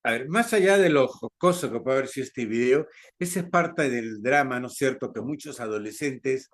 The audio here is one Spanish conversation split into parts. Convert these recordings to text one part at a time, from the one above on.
A ver, más allá de lo jocoso que puede haber sido este video, ese es parte del drama, ¿no es cierto?, que muchos adolescentes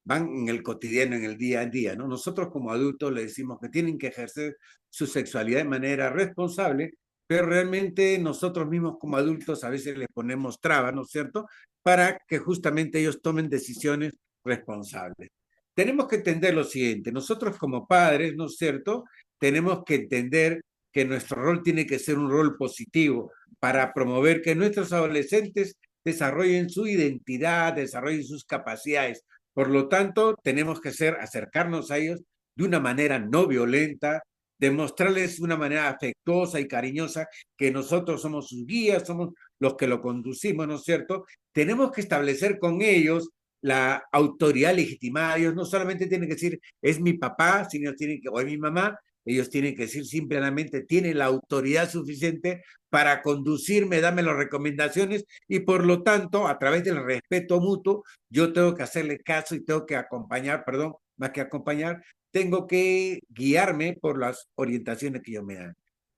van en el cotidiano, en el día a día, ¿no? Nosotros como adultos le decimos que tienen que ejercer su sexualidad de manera responsable, pero realmente nosotros mismos como adultos a veces les ponemos trabas, ¿no es cierto?, para que justamente ellos tomen decisiones responsables. Tenemos que entender lo siguiente, nosotros como padres, ¿no es cierto?, tenemos que entender que nuestro rol tiene que ser un rol positivo para promover que nuestros adolescentes desarrollen su identidad, desarrollen sus capacidades. Por lo tanto, tenemos que acercarnos a ellos de una manera no violenta, demostrarles de una manera afectuosa y cariñosa que nosotros somos sus guías, somos los que lo conducimos, ¿no es cierto? Tenemos que establecer con ellos la autoridad legitimada. Ellos no solamente tienen que decir, es mi papá, sino tienen que, o es mi mamá, ellos tienen que decir simplemente, tienen la autoridad suficiente para conducirme, darme las recomendaciones y por lo tanto, a través del respeto mutuo, yo tengo que hacerle caso y tengo que acompañar, perdón, más que acompañar, tengo que guiarme por las orientaciones que ellos me dan.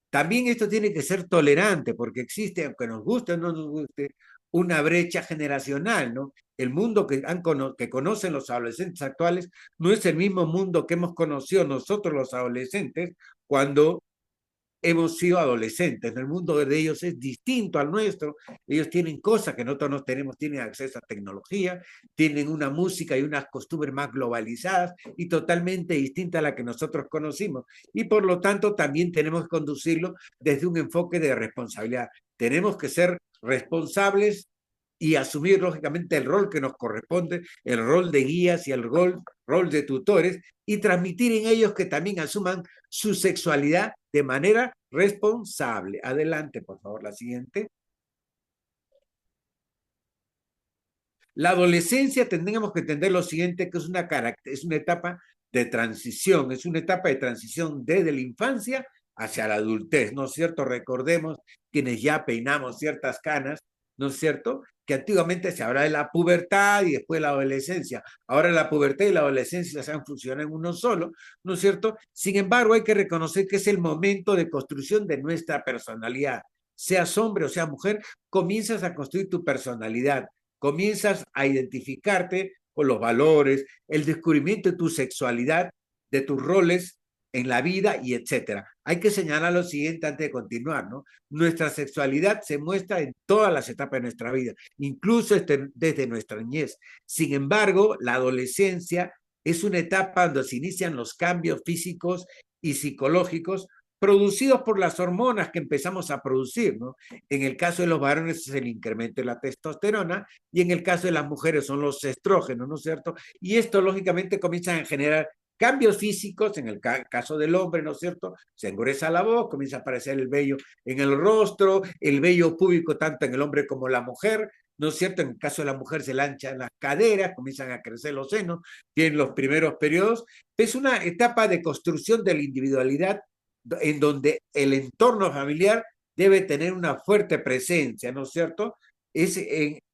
También esto tiene que ser tolerante, porque existe, aunque nos guste o no nos guste, una brecha generacional, ¿no? El mundo que conocen los adolescentes actuales no es el mismo mundo que hemos conocido nosotros los adolescentes cuando hemos sido adolescentes. El mundo de ellos es distinto al nuestro. Ellos tienen cosas que nosotros no tenemos, tienen acceso a tecnología, tienen una música y unas costumbres más globalizadas y totalmente distinta a la que nosotros conocimos. Y por lo tanto también tenemos que conducirlo desde un enfoque de responsabilidad. Tenemos que ser responsables y asumir lógicamente el rol que nos corresponde, el rol de guías y el rol de tutores, y transmitir en ellos que también asuman su sexualidad de manera responsable. Adelante, por favor, la siguiente. La adolescencia tendríamos que entender lo siguiente, que es una etapa de transición, es una etapa de transición desde la infancia hacia la adultez, ¿no es cierto? Recordemos quienes ya peinamos ciertas canas, ¿no es cierto? Que antiguamente se hablaba de la pubertad y después la adolescencia. Ahora la pubertad y la adolescencia se han fusionado en uno solo, ¿no es cierto? Sin embargo, hay que reconocer que es el momento de construcción de nuestra personalidad. Seas hombre o seas mujer, comienzas a construir tu personalidad, comienzas a identificarte con los valores, el descubrimiento de tu sexualidad, de tus roles en la vida y etcétera. Hay que señalar lo siguiente antes de continuar, ¿no? Nuestra sexualidad se muestra en todas las etapas de nuestra vida, incluso desde nuestra niñez. Sin embargo, la adolescencia es una etapa donde se inician los cambios físicos y psicológicos producidos por las hormonas que empezamos a producir, ¿no? En el caso de los varones es el incremento de la testosterona y en el caso de las mujeres son los estrógenos, ¿no es cierto? Y esto lógicamente comienza a generar cambios físicos, en el caso del hombre, ¿no es cierto? Se engruesa la voz, comienza a aparecer el vello en el rostro, el vello púbico tanto en el hombre como en la mujer, ¿no es cierto? En el caso de la mujer se le anchan las caderas, comienzan a crecer los senos, tienen los primeros periodos. Es una etapa de construcción de la individualidad en donde el entorno familiar debe tener una fuerte presencia, ¿no es cierto?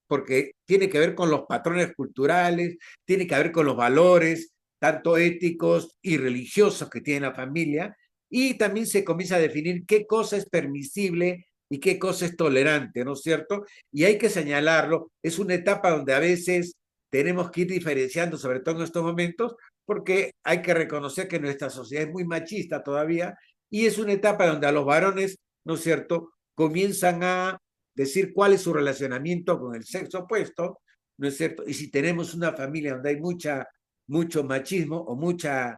Porque tiene que ver con los patrones culturales, tiene que ver con los valores, tanto éticos y religiosos que tiene la familia, y también se comienza a definir qué cosa es permisible y qué cosa es tolerante, ¿no es cierto? Y hay que señalarlo, es una etapa donde a veces tenemos que ir diferenciando, sobre todo en estos momentos, porque hay que reconocer que nuestra sociedad es muy machista todavía, y es una etapa donde a los varones, ¿no es cierto?, comienzan a decir cuál es su relacionamiento con el sexo opuesto, ¿no es cierto? Y si tenemos una familia donde hay mucho machismo o mucha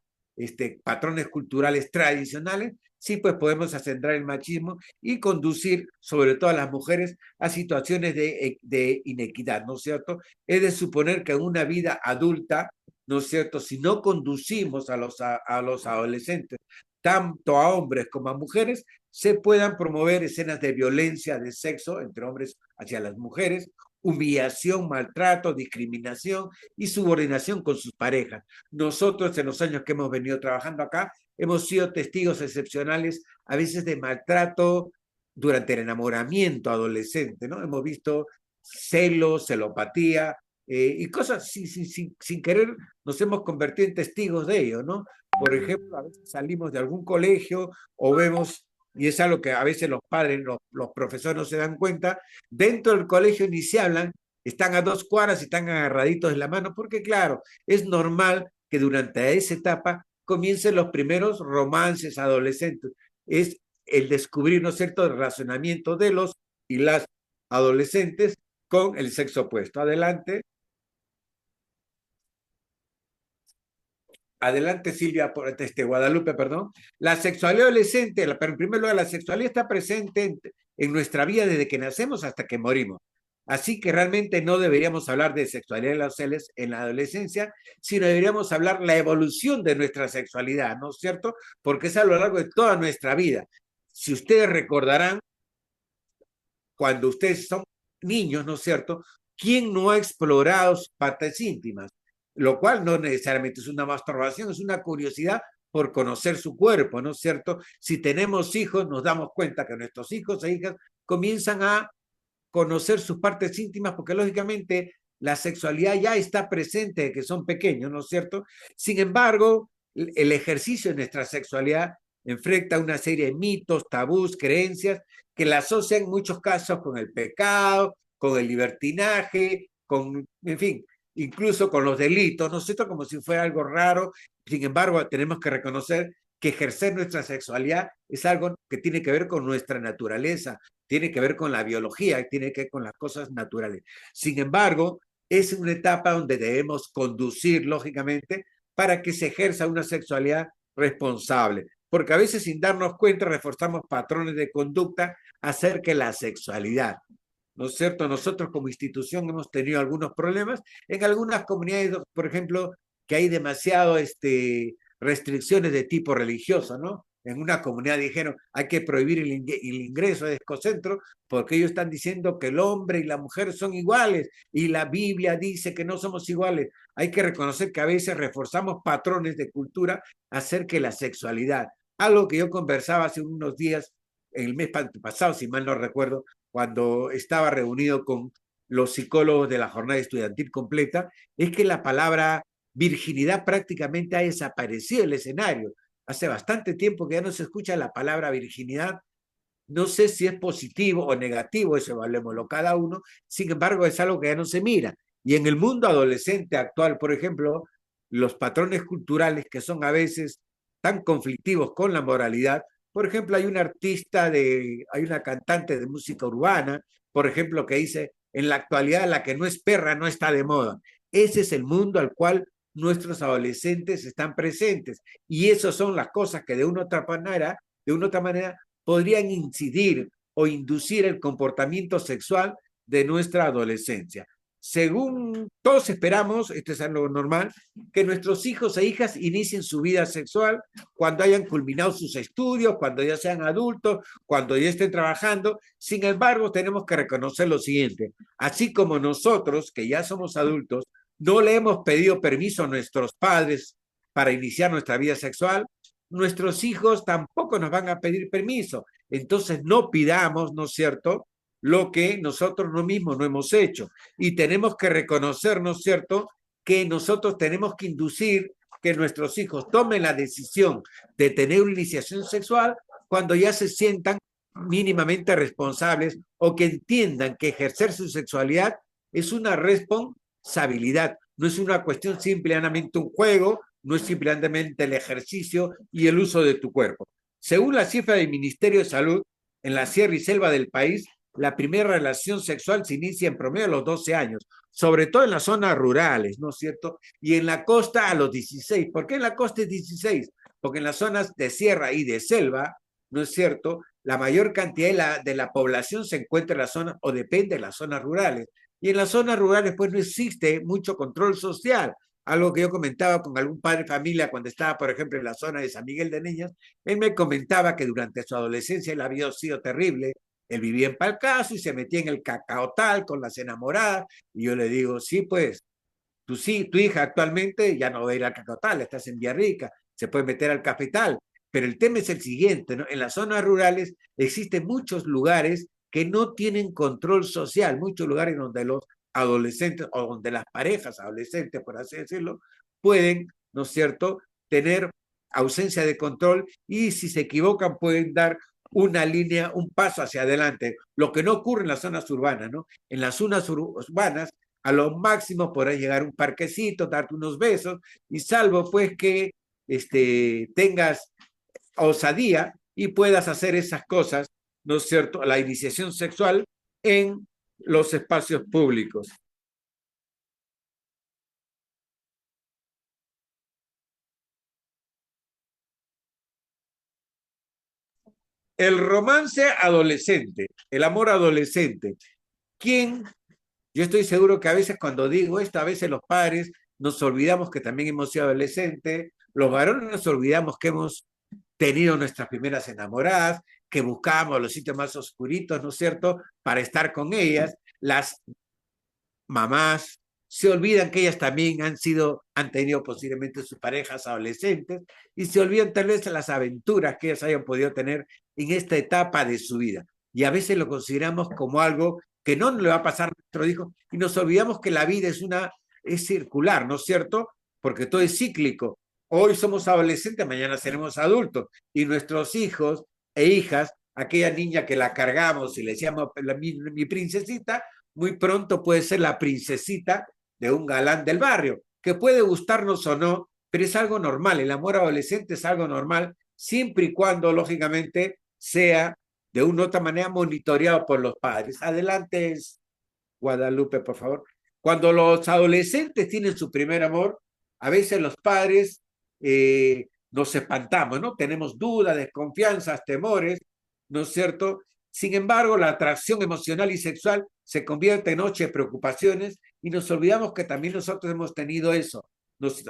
patrones culturales tradicionales, sí, pues podemos acentrar el machismo y conducir, sobre todo a las mujeres, a situaciones de inequidad, ¿no es cierto? Es de suponer que en una vida adulta, ¿no es cierto?, si no conducimos a los adolescentes, tanto a hombres como a mujeres, se puedan promover escenas de violencia de sexo entre hombres hacia las mujeres, humillación, maltrato, discriminación y subordinación con sus parejas. Nosotros en los años que hemos venido trabajando acá, hemos sido testigos excepcionales a veces de maltrato durante el enamoramiento adolescente, ¿no? Hemos visto celos, celopatía y cosas sin querer nos hemos convertido en testigos de ello, ¿no? Por ejemplo, a veces salimos de algún colegio o vemos y es algo que a veces los padres, los profesores no se dan cuenta, dentro del colegio ni se hablan, están a 2 cuadras y están agarraditos de la mano, porque claro, es normal que durante esa etapa comiencen los primeros romances adolescentes. Es el descubrir, ¿no es cierto?, el relacionamiento de los y las adolescentes con el sexo opuesto. Adelante. Adelante, Silvia, Guadalupe, perdón. La sexualidad adolescente, pero en primer lugar, la sexualidad está presente en nuestra vida desde que nacemos hasta que morimos. Así que realmente no deberíamos hablar de sexualidad en la adolescencia, sino deberíamos hablar la evolución de nuestra sexualidad, ¿no es cierto? Porque es a lo largo de toda nuestra vida. Si ustedes recordarán, cuando ustedes son niños, ¿no es cierto? ¿Quién no ha explorado sus partes íntimas? Lo cual no necesariamente es una masturbación, es una curiosidad por conocer su cuerpo, ¿no es cierto? Si tenemos hijos, nos damos cuenta que nuestros hijos e hijas comienzan a conocer sus partes íntimas porque lógicamente la sexualidad ya está presente de que son pequeños, ¿no es cierto? Sin embargo, el ejercicio de nuestra sexualidad enfrenta una serie de mitos, tabús, creencias que la asocian en muchos casos con el pecado, con el libertinaje, con, en fin, incluso con los delitos, ¿no es cierto? Como si fuera algo raro. Sin embargo, tenemos que reconocer que ejercer nuestra sexualidad es algo que tiene que ver con nuestra naturaleza, tiene que ver con la biología, tiene que ver con las cosas naturales. Sin embargo, es una etapa donde debemos conducir, lógicamente, para que se ejerza una sexualidad responsable. Porque a veces sin darnos cuenta reforzamos patrones de conducta acerca de la sexualidad. ¿No es cierto? Nosotros como institución hemos tenido algunos problemas. En algunas comunidades, por ejemplo, que hay demasiado restricciones de tipo religioso, ¿no? En una comunidad dijeron, hay que prohibir el ingreso de Escocentro porque ellos están diciendo que el hombre y la mujer son iguales y la Biblia dice que no somos iguales. Hay que reconocer que a veces reforzamos patrones de cultura acerca de la sexualidad. Algo que yo conversaba hace unos días, el mes pasado, si mal no recuerdo, cuando estaba reunido con los psicólogos de la jornada estudiantil completa, es que la palabra virginidad prácticamente ha desaparecido del escenario. Hace bastante tiempo que ya no se escucha la palabra virginidad. No sé si es positivo o negativo, eso evaluémoslo cada uno. Sin embargo, es algo que ya no se mira. Y en el mundo adolescente actual, por ejemplo, los patrones culturales que son a veces tan conflictivos con la moralidad. Por ejemplo, hay una cantante de música urbana, por ejemplo, que dice, en la actualidad la que no es perra no está de moda. Ese es el mundo al cual nuestros adolescentes están presentes. Y esas son las cosas que de una otra manera podrían incidir o inducir el comportamiento sexual de nuestra adolescencia. Según todos esperamos, esto es algo normal, que nuestros hijos e hijas inicien su vida sexual cuando hayan culminado sus estudios, cuando ya sean adultos, cuando ya estén trabajando. Sin embargo, tenemos que reconocer lo siguiente, así como nosotros, que ya somos adultos, no le hemos pedido permiso a nuestros padres para iniciar nuestra vida sexual, nuestros hijos tampoco nos van a pedir permiso. Entonces no pidamos, ¿no es cierto?, lo que nosotros no mismos no hemos hecho. Y tenemos que reconocer, ¿no es cierto?, que nosotros tenemos que inducir que nuestros hijos tomen la decisión de tener una iniciación sexual cuando ya se sientan mínimamente responsables o que entiendan que ejercer su sexualidad es una responsabilidad, no es una cuestión simplemente un juego, no es simplemente el ejercicio y el uso de tu cuerpo. Según la cifra del Ministerio de Salud, en la sierra y selva del país, la primera relación sexual se inicia en promedio a los 12 años, sobre todo en las zonas rurales, ¿no es cierto? Y en la costa a los 16. ¿Por qué en la costa es 16? Porque en las zonas de sierra y de selva, ¿no es cierto?, la mayor cantidad de la población se encuentra en las zonas o depende de las zonas rurales. Y en las zonas rurales pues no existe mucho control social. Algo que yo comentaba con algún padre de familia cuando estaba, por ejemplo, en la zona de San Miguel de Niñas, él me comentaba que durante su adolescencia él había sido terrible. Él vivía en Palcaso y se metía en el cacaotal con las enamoradas. Y yo le digo, sí, pues, sí, tu hija actualmente ya no va a ir al cacaotal, estás en Villarrica, se puede meter al cafetal. Pero el tema es el siguiente, ¿no? En las zonas rurales existen muchos lugares que no tienen control social, muchos lugares donde los adolescentes o donde las parejas adolescentes, por así decirlo, pueden, ¿no es cierto?, tener ausencia de control y si se equivocan pueden dar una línea, un paso hacia adelante, lo que no ocurre en las zonas urbanas, ¿no? En las zonas urbanas, a lo máximo podrás llegar a un parquecito, darte unos besos, y salvo pues que tengas osadía y puedas hacer esas cosas, ¿no es cierto? La iniciación sexual en los espacios públicos. El romance adolescente, el amor adolescente. ¿Quién? Yo estoy seguro que a veces cuando digo esto, a veces los padres nos olvidamos que también hemos sido adolescentes, los varones nos olvidamos que hemos tenido nuestras primeras enamoradas, que buscábamos los sitios más oscuritos, ¿no es cierto?, para estar con ellas. Las mamás se olvidan que ellas también han tenido posiblemente sus parejas adolescentes y se olvidan tal vez de las aventuras que ellas hayan podido tener en esta etapa de su vida. Y a veces lo consideramos como algo que no le va a pasar a nuestro hijo y nos olvidamos que la vida es circular, ¿no es cierto? Porque todo es cíclico. Hoy somos adolescentes, mañana seremos adultos y nuestros hijos e hijas, aquella niña que la cargamos y le decíamos mi princesita, muy pronto puede ser la princesita de un galán del barrio, que puede gustarnos o no, pero es algo normal. El amor adolescente es algo normal, siempre y cuando, lógicamente, sea de una u otra manera monitoreado por los padres. Adelante, Guadalupe, por favor. Cuando los adolescentes tienen su primer amor, a veces los padres nos espantamos, ¿no? Tenemos dudas, desconfianzas, temores, ¿no es cierto? Sin embargo, la atracción emocional y sexual se convierte en noche de preocupaciones y nos olvidamos que también nosotros hemos tenido eso.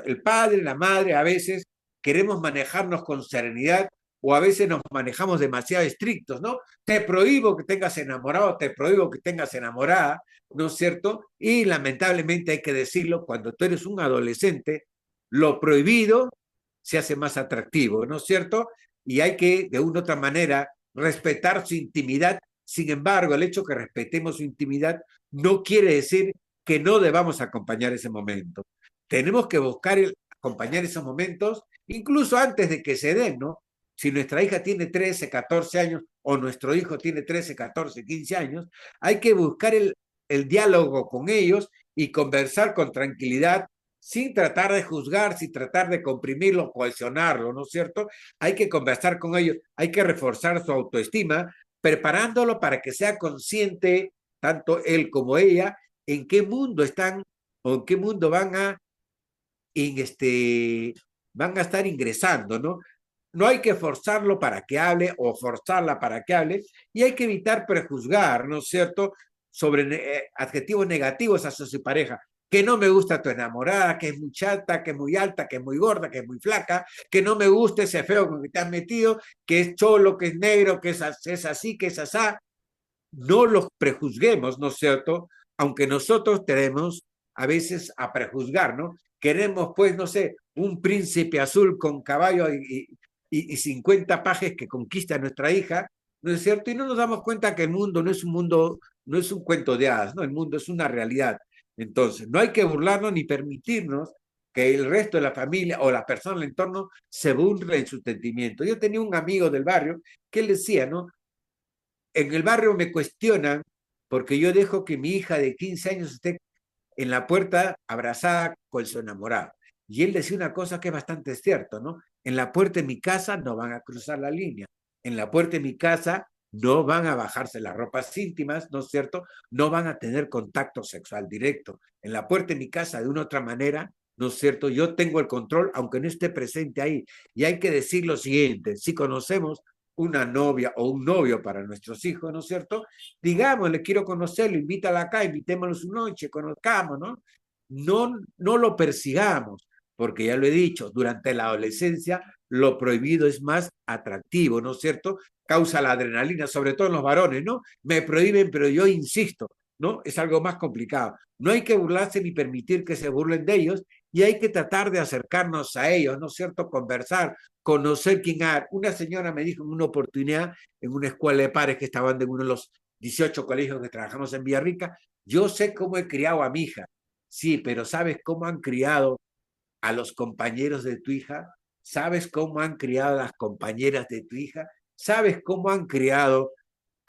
El padre, la madre, a veces queremos manejarnos con serenidad o a veces nos manejamos demasiado estrictos, ¿no? Te prohíbo que tengas enamorado, te prohíbo que tengas enamorada, ¿no es cierto? Y lamentablemente hay que decirlo, cuando tú eres un adolescente, lo prohibido se hace más atractivo, ¿no es cierto? Y hay que, de una u otra manera, respetar su intimidad. Sin embargo, el hecho que respetemos su intimidad no quiere decir que no debamos acompañar ese momento. Tenemos que buscar acompañar esos momentos, incluso antes de que se den, ¿no? Si nuestra hija tiene 13, 14 años o nuestro hijo tiene 13, 14, 15 años, hay que buscar el diálogo con ellos y conversar con tranquilidad, sin tratar de juzgar, sin tratar de comprimirlo, cohesionarlo, ¿no es cierto? Hay que conversar con ellos, hay que reforzar su autoestima, preparándolo para que sea consciente, tanto él como ella, en qué mundo están o en qué mundo en van a estar ingresando, ¿no? No hay que forzarlo para que hable o forzarla para que hable y hay que evitar prejuzgar, ¿no es cierto?, sobre adjetivos negativos hacia su pareja. Que no me gusta tu enamorada, que es muy chata, que es muy alta, que es muy gorda, que es muy flaca, que no me gusta ese feo con que te has metido, que es cholo, que es negro, que es así, que es asá. No los prejuzguemos, ¿no es cierto? Aunque nosotros tenemos a veces a prejuzgar, ¿no? Queremos, pues, no sé, un príncipe azul con caballo y 50 pajes que conquista a nuestra hija, ¿no es cierto? Y no nos damos cuenta que el mundo no es un mundo, no es un cuento de hadas, ¿no? El mundo es una realidad. Entonces, no hay que burlarnos ni permitirnos que el resto de la familia o la persona del entorno se burle en su sentimiento. Yo tenía un amigo del barrio que él decía, ¿no? En el barrio me cuestionan porque yo dejo que mi hija de 15 años esté en la puerta abrazada con su enamorado. Y él decía una cosa que es bastante cierto, ¿no? En la puerta de mi casa no van a cruzar la línea. En la puerta de mi casa no van a bajarse las ropas íntimas, ¿no es cierto? No van a tener contacto sexual directo. En la puerta de mi casa, de una otra manera, ¿no es cierto? Yo tengo el control, aunque no esté presente ahí. Y hay que decir lo siguiente, si conocemos una novia o un novio para nuestros hijos, ¿no es cierto? Digamos, le quiero conocerlo, invítala acá, invitémoslo su noche, conozcamos, ¿no? No lo persigamos, porque ya lo he dicho, durante la adolescencia lo prohibido es más atractivo, ¿no es cierto? Causa la adrenalina, sobre todo en los varones, ¿no? Me prohíben, pero yo insisto, ¿no? Es algo más complicado. No hay que burlarse ni permitir que se burlen de ellos y hay que tratar de acercarnos a ellos, ¿no es cierto? Conversar, conocer quién hay. Una señora me dijo en una oportunidad, en una escuela de padres que estaban de uno de los 18 colegios que trabajamos en Villarrica, yo sé cómo he criado a mi hija. Sí, pero ¿sabes cómo han criado a los compañeros de tu hija? ¿Sabes cómo han criado a las compañeras de tu hija? ¿Sabes cómo han criado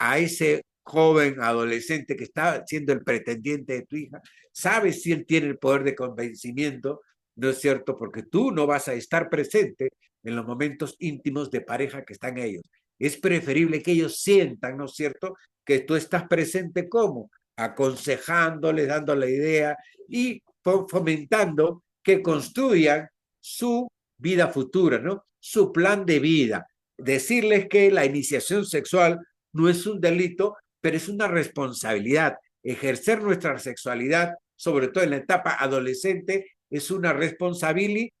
a ese joven adolescente que está siendo el pretendiente de tu hija? ¿Sabes si él tiene el poder de convencimiento? ¿No es cierto? Porque tú no vas a estar presente en los momentos íntimos de pareja que están ellos. Es preferible que ellos sientan, ¿no es cierto?, que tú estás presente como aconsejándoles, dando la idea y fomentando que construyan su vida futura, ¿no? Su plan de vida. Decirles que la iniciación sexual no es un delito, pero es una responsabilidad. Ejercer nuestra sexualidad, sobre todo en la etapa adolescente, es una responsabilidad.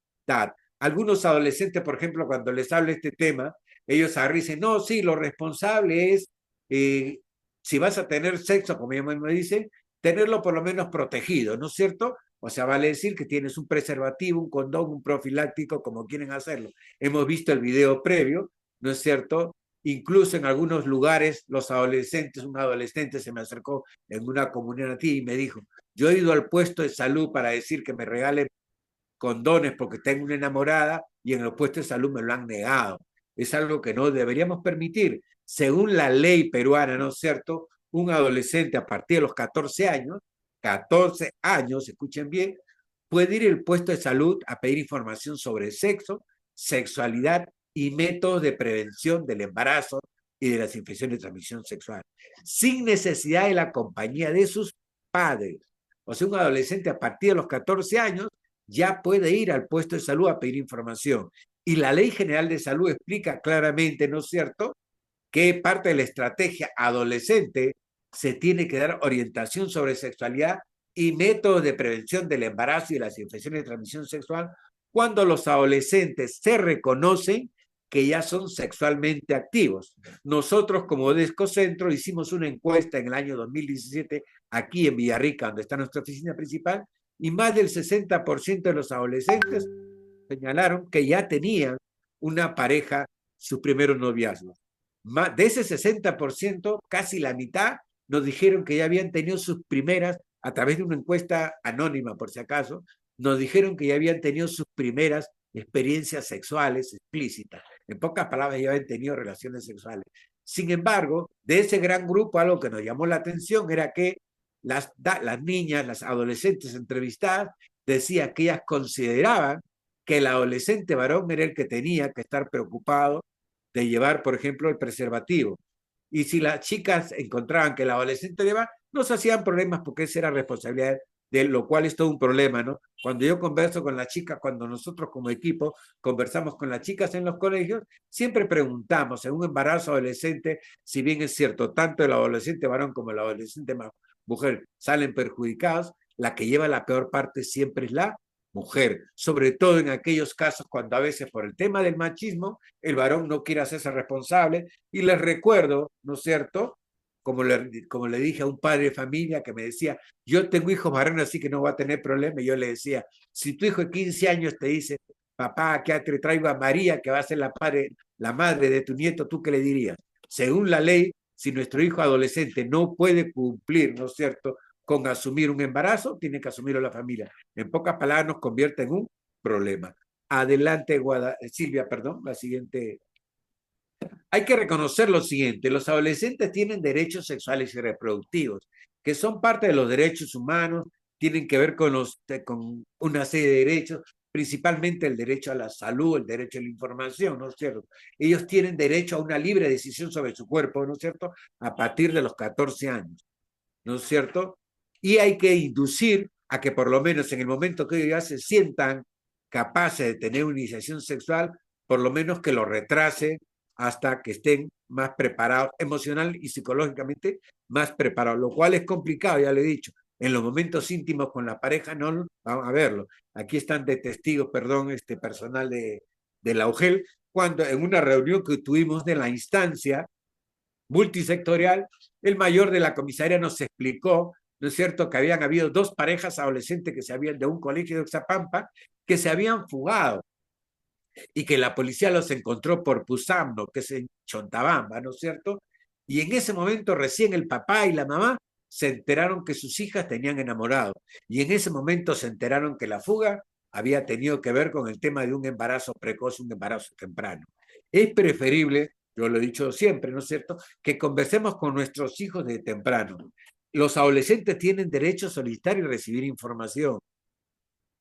Algunos adolescentes, por ejemplo, cuando les hablo este tema, ellos dicen, no, sí, lo responsable es, si vas a tener sexo, como ellos me dicen, tenerlo por lo menos protegido, ¿no es cierto? O sea, vale decir que tienes un preservativo, un condón, un profiláctico, como quieren hacerlo. Hemos visto el video previo, ¿no es cierto? Incluso en algunos lugares, los adolescentes, un adolescente se me acercó en una comunidad aquí y me dijo, yo he ido al puesto de salud para decir que me regalen condones porque tengo una enamorada y en el puesto de salud me lo han negado. Es algo que no deberíamos permitir. Según la ley peruana, ¿no es cierto? Un adolescente a partir de los 14 años, escuchen bien, puede ir al puesto de salud a pedir información sobre sexo, sexualidad y métodos de prevención del embarazo y de las infecciones de transmisión sexual, sin necesidad de la compañía de sus padres. O sea, un adolescente a partir de los 14 años ya puede ir al puesto de salud a pedir información. Y la Ley General de Salud explica claramente, ¿no es cierto?, que parte de la estrategia adolescente se tiene que dar orientación sobre sexualidad y métodos de prevención del embarazo y de las infecciones de transmisión sexual cuando los adolescentes se reconocen que ya son sexualmente activos. Nosotros como Descocentro hicimos una encuesta en el año 2017 aquí en Villarrica, donde está nuestra oficina principal, y más del 60% de los adolescentes señalaron que ya tenían una pareja, sus primeros noviazgos. De ese 60%, casi la mitad nos dijeron que ya habían tenido sus primeras, a través de una encuesta anónima por si acaso, nos dijeron que ya habían tenido sus primeras experiencias sexuales explícitas. En pocas palabras, ya habían tenido relaciones sexuales. Sin embargo, de ese gran grupo, algo que nos llamó la atención era que las niñas, las adolescentes entrevistadas, decían que ellas consideraban que el adolescente varón era el que tenía que estar preocupado de llevar, por ejemplo, el preservativo. Y si las chicas encontraban que el adolescente lleva, no se hacían problemas porque esa era responsabilidad de él, lo cual es todo un problema, ¿no? Cuando yo converso con las chicas, cuando nosotros como equipo conversamos con las chicas en los colegios, siempre preguntamos en un embarazo adolescente, si bien es cierto, tanto el adolescente varón como el adolescente mujer salen perjudicados, la que lleva la peor parte siempre es la mujer, sobre todo en aquellos casos cuando a veces por el tema del machismo el varón no quiere hacerse responsable. Y les recuerdo, ¿no es cierto?, como le dije a un padre de familia que me decía, yo tengo hijos varones así que no va a tener problema, y yo le decía, si tu hijo de 15 años te dice, papá, que te traigo a María, que va a ser la madre de tu nieto, ¿tú qué le dirías? Según la ley, si nuestro hijo adolescente no puede cumplir, ¿no es cierto?, con asumir un embarazo, tiene que asumirlo la familia. En pocas palabras, nos convierte en un problema. Adelante, Silvia, perdón, la siguiente. Hay que reconocer lo siguiente, los adolescentes tienen derechos sexuales y reproductivos, que son parte de los derechos humanos, tienen que ver con una serie de derechos, principalmente el derecho a la salud, el derecho a la información, ¿no es cierto? Ellos tienen derecho a una libre decisión sobre su cuerpo, ¿no es cierto?, a partir de los 14 años, ¿no es cierto? Y hay que inducir a que por lo menos en el momento que ellos ya se sientan capaces de tener una iniciación sexual, por lo menos que lo retrase hasta que estén más preparados emocional y psicológicamente más preparados, lo cual es complicado, ya le he dicho. En los momentos íntimos con la pareja no vamos a verlo. Aquí están de testigos, perdón, este personal de la UGEL, cuando en una reunión que tuvimos de la instancia multisectorial, el mayor de la comisaría nos explicó, ¿no es cierto?, que habían habido dos parejas adolescentes que se habían de un colegio de Oxapampa que se habían fugado y que la policía los encontró por Pusamno, que es en Chontabamba, ¿no es cierto? Y en ese momento recién el papá y la mamá se enteraron que sus hijas tenían enamorado. Y en ese momento se enteraron que la fuga había tenido que ver con el tema de un embarazo precoz, un embarazo temprano. Es preferible yo lo he dicho siempre, ¿no es cierto?, que conversemos con nuestros hijos de temprano. Los adolescentes tienen derecho a solicitar y recibir información.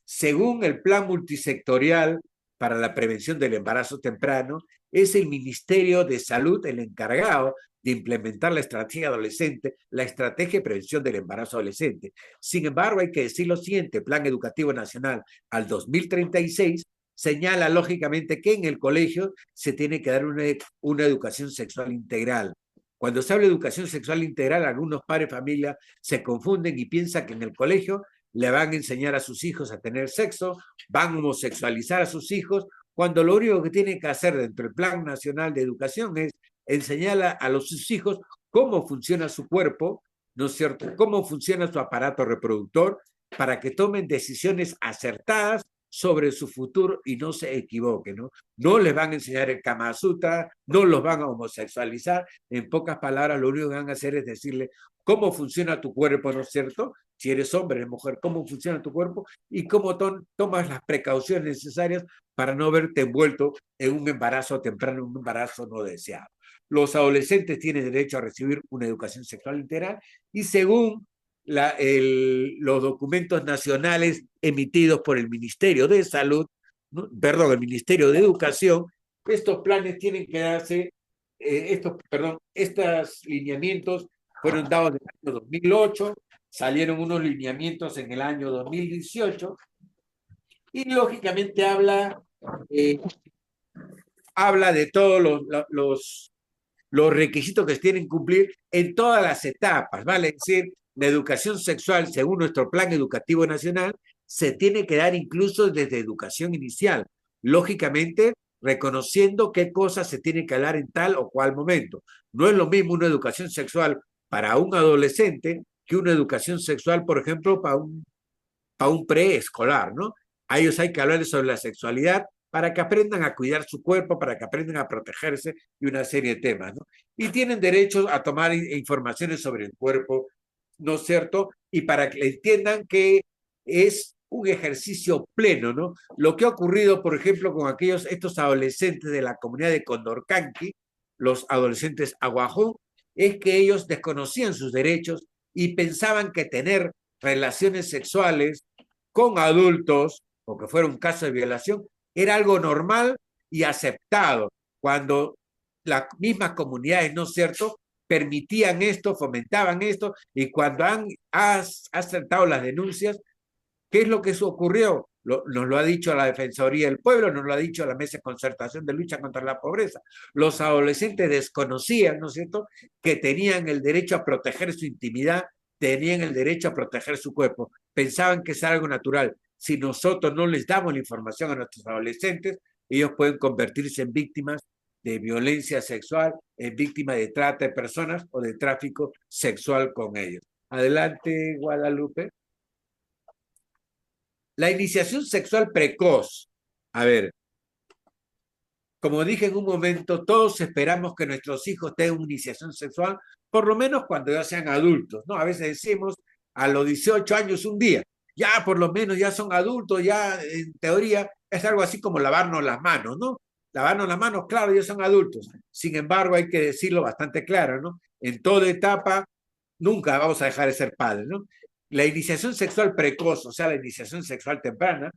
Según el Plan Multisectorial para la Prevención del Embarazo Temprano, es el Ministerio de Salud el encargado de implementar la estrategia adolescente, la estrategia de prevención del embarazo adolescente. Sin embargo, hay que decir lo siguiente, el Plan Educativo Nacional al 2036 señala lógicamente que en el colegio se tiene que dar una educación sexual integral. Cuando se habla de educación sexual integral, algunos padres de familia se confunden y piensan que en el colegio le van a enseñar a sus hijos a tener sexo, van a homosexualizar a sus hijos, cuando lo único que tienen que hacer dentro del Plan Nacional de Educación es enseñar a sus hijos cómo funciona su cuerpo, ¿no es cierto?, cómo funciona su aparato reproductor, para que tomen decisiones acertadas sobre su futuro y no se equivoquen, ¿no? No les van a enseñar el Kama Sutra, no los van a homosexualizar, en pocas palabras lo único que van a hacer es decirle cómo funciona tu cuerpo, ¿no es cierto?, si eres hombre, eres mujer, cómo funciona tu cuerpo y cómo tomas las precauciones necesarias para no verte envuelto en un embarazo temprano, un embarazo no deseado. Los adolescentes tienen derecho a recibir una educación sexual integral y según los documentos nacionales emitidos por el Ministerio de Salud, ¿no?, perdón, el Ministerio de Educación, estos planes tienen que darse, estos lineamientos fueron dados en el año 2008, salieron unos lineamientos en el año 2018 y lógicamente habla de todos los requisitos que se tienen que cumplir en todas las etapas, ¿vale? Es decir, la educación sexual, según nuestro Plan Educativo Nacional, se tiene que dar incluso desde educación inicial, lógicamente reconociendo qué cosas se tiene que hablar en tal o cual momento. No es lo mismo una educación sexual para un adolescente que una educación sexual, por ejemplo, para un preescolar, ¿no? A ellos hay que hablarles sobre la sexualidad para que aprendan a cuidar su cuerpo, para que aprendan a protegerse y una serie de temas, ¿no? Y tienen derecho a tomar informaciones sobre el cuerpo, ¿no es cierto? Y para que entiendan que es un ejercicio pleno, ¿no? Lo que ha ocurrido, por ejemplo, con estos adolescentes de la comunidad de Condorcanqui, los adolescentes aguajón, es que ellos desconocían sus derechos y pensaban que tener relaciones sexuales con adultos, o que fuera un caso de violación, era algo normal y aceptado, cuando las mismas comunidades, ¿no es cierto?, permitían esto, fomentaban esto, y cuando han aceptado las denuncias, ¿qué es lo que ocurrió? Nos lo ha dicho la Defensoría del Pueblo, nos lo ha dicho la Mesa de Concertación de Lucha contra la Pobreza. Los adolescentes desconocían, ¿no es cierto?, que tenían el derecho a proteger su intimidad, tenían el derecho a proteger su cuerpo. Pensaban que es algo natural. Si nosotros no les damos la información a nuestros adolescentes, ellos pueden convertirse en víctimas de violencia sexual, en víctimas de trata de personas o de tráfico sexual con ellos. Adelante, Guadalupe. La iniciación sexual precoz. A ver, como dije en un momento, todos esperamos que nuestros hijos tengan una iniciación sexual, por lo menos cuando ya sean adultos, ¿no? A veces decimos a los 18 años un día, ya por lo menos ya son adultos, ya en teoría es algo así como lavarnos las manos, ¿no? Lavarnos las manos, claro, ya son adultos. Sin embargo, hay que decirlo bastante claro, ¿no? En toda etapa, nunca vamos a dejar de ser padres, ¿no? La iniciación sexual precoz, o sea, la iniciación sexual temprana,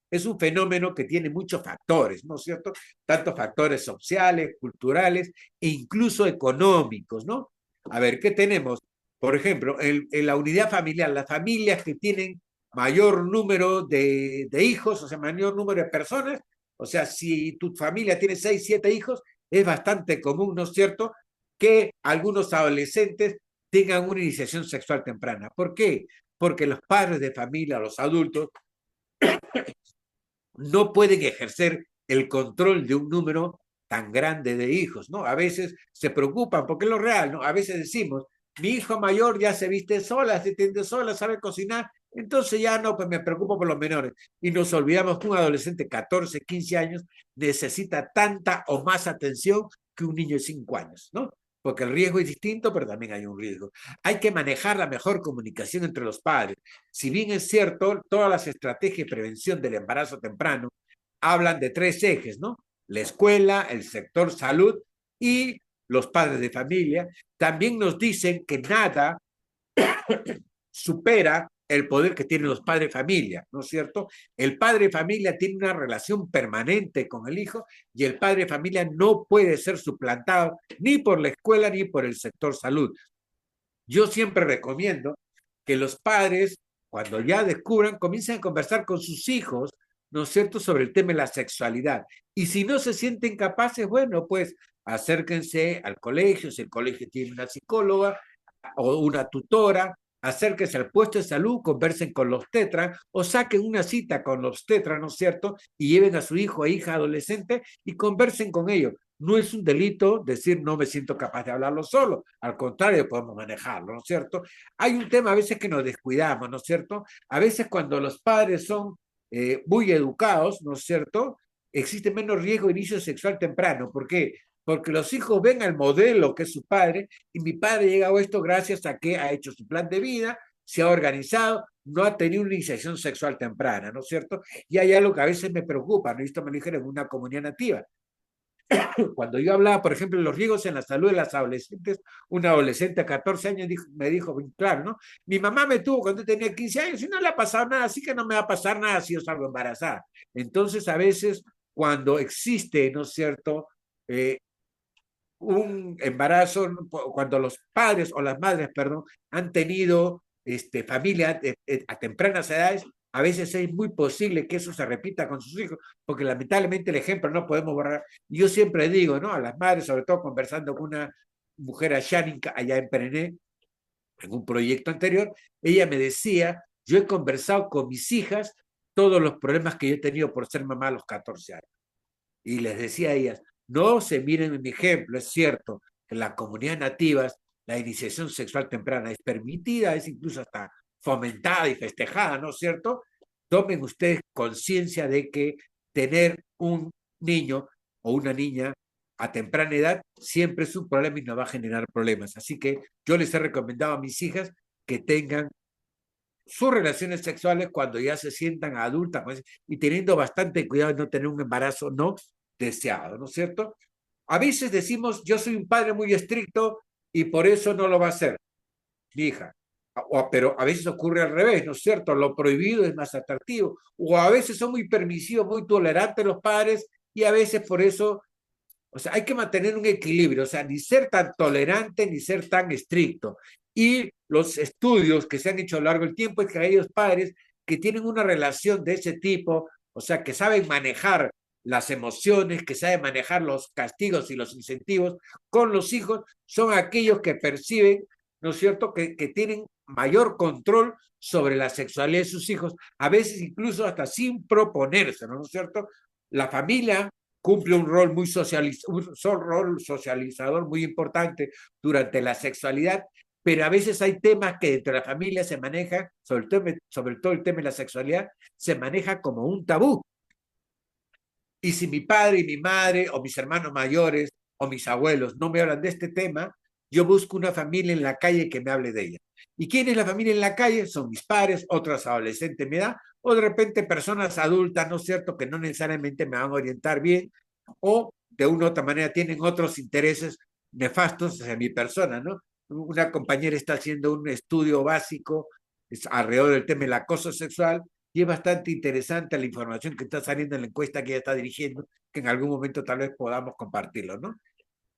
es un fenómeno que tiene muchos factores, ¿no es cierto? Tanto factores sociales, culturales e incluso económicos, ¿no? A ver, ¿qué tenemos? Por ejemplo, en la unidad familiar, las familias que tienen mayor número de hijos, o sea, mayor número de personas, o sea, si tu familia tiene 6, 7 hijos, es bastante común, ¿no es cierto?, que algunos adolescentes tengan una iniciación sexual temprana. ¿Por qué? Porque los padres de familia, los adultos, no pueden ejercer el control de un número tan grande de hijos, ¿no? A veces se preocupan, porque es lo real, ¿no? A veces decimos, mi hijo mayor ya se viste sola, se tiende sola, sabe cocinar, entonces ya no, pues me preocupo por los menores. Y nos olvidamos que un adolescente de 14, 15 años necesita tanta o más atención que un niño de 5 años, ¿no? Porque el riesgo es distinto, pero también hay un riesgo. Hay que manejar la mejor comunicación entre los padres. Si bien es cierto, todas las estrategias de prevención del embarazo temprano hablan de 3 ejes, ¿no? la escuela, el sector salud y los padres de familia. También nos dicen que nada supera el poder que tienen los padres de familia, ¿no es cierto? El padre de familia tiene una relación permanente con el hijo y el padre de familia no puede ser suplantado ni por la escuela ni por el sector salud. Yo siempre recomiendo que los padres, cuando ya descubran, comiencen a conversar con sus hijos, ¿no es cierto?, sobre el tema de la sexualidad. Y si no se sienten capaces, bueno, pues acérquense al colegio, si el colegio tiene una psicóloga o una tutora, acérquense al puesto de salud, conversen con los tetras o saquen una cita con los tetras, ¿no es cierto? Y lleven a su hijo e hija adolescente y conversen con ellos. No es un delito decir no me siento capaz de hablarlo solo, al contrario, podemos manejarlo, ¿no es cierto? Hay un tema a veces que nos descuidamos, ¿no es cierto? A veces cuando los padres son muy educados, ¿no es cierto? Existe menos riesgo de inicio sexual temprano. ¿Por qué? Porque los hijos ven al modelo que es su padre y mi padre llega a esto gracias a que ha hecho su plan de vida, se ha organizado, no ha tenido una iniciación sexual temprana, ¿no es cierto? Y hay algo que a veces me preocupa, ¿no? Esto me lo dijeron en una comunidad nativa. Cuando yo hablaba, por ejemplo, de los riesgos en la salud de las adolescentes, una adolescente a 14 años me dijo, claro, ¿no? Mi mamá me tuvo cuando tenía 15 años y no le ha pasado nada, así que no me va a pasar nada si yo salgo embarazada. Entonces, a veces, cuando existe, ¿no es cierto?, un embarazo, cuando los padres o las madres, perdón, han tenido familia a tempranas edades, a veces es muy posible que eso se repita con sus hijos, porque lamentablemente el ejemplo no podemos borrar. Yo siempre digo, ¿no? A las madres, sobre todo conversando con una mujer ashánica allá en Perené, en un proyecto anterior, ella me decía, yo he conversado con mis hijas todos los problemas que yo he tenido por ser mamá a los 14 años. Y les decía a ellas, no se miren en mi ejemplo, es cierto, en las comunidades nativas la iniciación sexual temprana es permitida, es incluso hasta fomentada y festejada, ¿no es cierto? Tomen ustedes conciencia de que tener un niño o una niña a temprana edad siempre es un problema y nos va a generar problemas. Así que yo les he recomendado a mis hijas que tengan sus relaciones sexuales cuando ya se sientan adultas, pues, y teniendo bastante cuidado de no tener un embarazo no deseado, ¿no es cierto? A veces decimos, yo soy un padre muy estricto y por eso no lo va a hacer mi hija. Pero a veces ocurre al revés, ¿no es cierto? Lo prohibido es más atractivo. O a veces son muy permisivos, muy tolerantes los padres y a veces por eso, o sea, hay que mantener un equilibrio, o sea, ni ser tan tolerante ni ser tan estricto. Y los estudios que se han hecho a lo largo del tiempo es que aquellos padres que tienen una relación de ese tipo, o sea, que saben manejar las emociones, que saben manejar los castigos y los incentivos con los hijos, son aquellos que perciben, ¿no es cierto?, que tienen mayor control sobre la sexualidad de sus hijos, a veces incluso hasta sin proponérselo, ¿no es cierto? La familia cumple un rol rol socializador muy importante durante la sexualidad, pero a veces hay temas que dentro de la familia se maneja, sobre todo el tema de la sexualidad, se maneja como un tabú. Y si mi padre y mi madre, o mis hermanos mayores, o mis abuelos no me hablan de este tema, yo busco una familia en la calle que me hable de ella. ¿Y quién es la familia en la calle? Son mis padres, otras adolescentes de mi edad, o de repente personas adultas, ¿no es cierto?, que no necesariamente me van a orientar bien, o de una u otra manera tienen otros intereses nefastos hacia mi persona, ¿no? Una compañera está haciendo un estudio básico alrededor del tema del acoso sexual y es bastante interesante la información que está saliendo en la encuesta que ella está dirigiendo, que en algún momento tal vez podamos compartirlo, ¿no?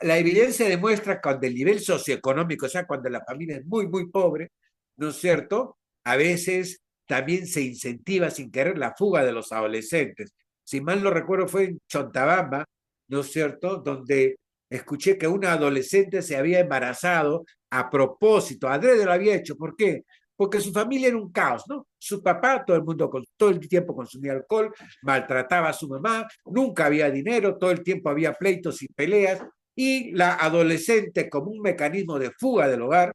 La evidencia demuestra que cuando el nivel socioeconómico, o sea, cuando la familia es muy, muy pobre, ¿no es cierto? A veces también se incentiva sin querer la fuga de los adolescentes. Si mal no recuerdo, fue en Chontabamba, ¿no es cierto?, donde escuché que una adolescente se había embarazado a propósito, adrede lo había hecho. ¿Por qué? Porque su familia era un caos, ¿no? Su papá, todo el mundo, todo el tiempo consumía alcohol, maltrataba a su mamá, nunca había dinero, todo el tiempo había pleitos y peleas, y la adolescente, como un mecanismo de fuga del hogar,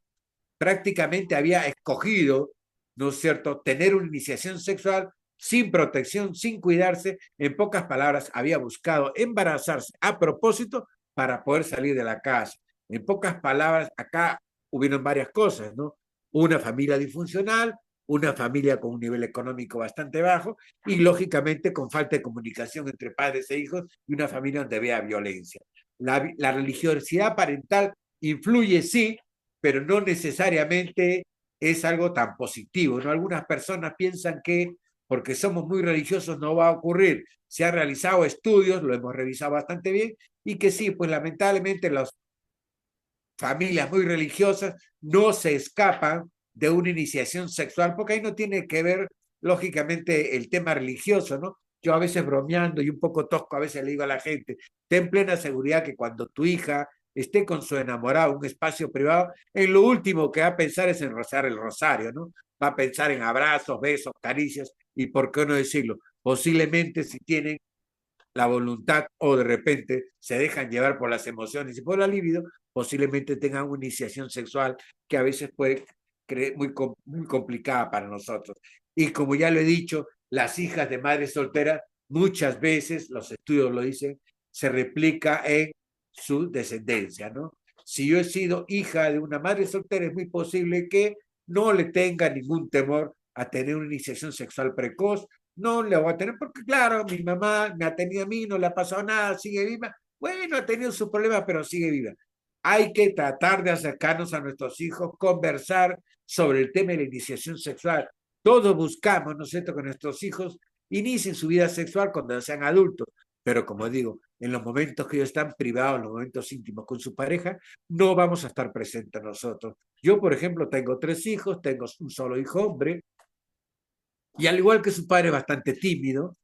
prácticamente había escogido, ¿no es cierto?, tener una iniciación sexual sin protección, sin cuidarse, en pocas palabras, había buscado embarazarse a propósito para poder salir de la casa. En pocas palabras, acá hubieron varias cosas, ¿no? Una familia disfuncional, una familia con un nivel económico bastante bajo y lógicamente con falta de comunicación entre padres e hijos y una familia donde vea violencia. La religiosidad parental influye, sí, pero no necesariamente es algo tan positivo, ¿no? Algunas personas piensan que porque somos muy religiosos no va a ocurrir. Se han realizado estudios, lo hemos revisado bastante bien, y que sí, pues lamentablemente las familias muy religiosas no se escapan de una iniciación sexual, porque ahí no tiene que ver, lógicamente, el tema religioso, ¿no? Yo a veces bromeando y un poco tosco, a veces le digo a la gente, ten plena seguridad que cuando tu hija esté con su enamorado en un espacio privado, en lo último que va a pensar es en rozar el rosario, ¿no? Va a pensar en abrazos, besos, caricias, y por qué no decirlo, posiblemente si tienen la voluntad o de repente se dejan llevar por las emociones y por la libido, posiblemente tengan una iniciación sexual que a veces puede creer muy complicada para nosotros. Y como ya lo he dicho, las hijas de madres solteras, muchas veces, los estudios lo dicen, se replica en su descendencia, ¿no? Si yo he sido hija de una madre soltera, es muy posible que no le tenga ningún temor a tener una iniciación sexual precoz. No le voy a tener porque, claro, mi mamá me ha tenido a mí, no le ha pasado nada, sigue viva. Bueno, ha tenido sus problemas, pero sigue viva. Hay que tratar de acercarnos a nuestros hijos, conversar sobre el tema de la iniciación sexual. Todos buscamos, ¿no es cierto?, que nuestros hijos inicien su vida sexual cuando sean adultos. Pero como digo, en los momentos que ellos están privados, en los momentos íntimos con su pareja, no vamos a estar presentes nosotros. Yo, por ejemplo, tengo 3 hijos, tengo un solo hijo hombre, y al igual que su padre, bastante tímido,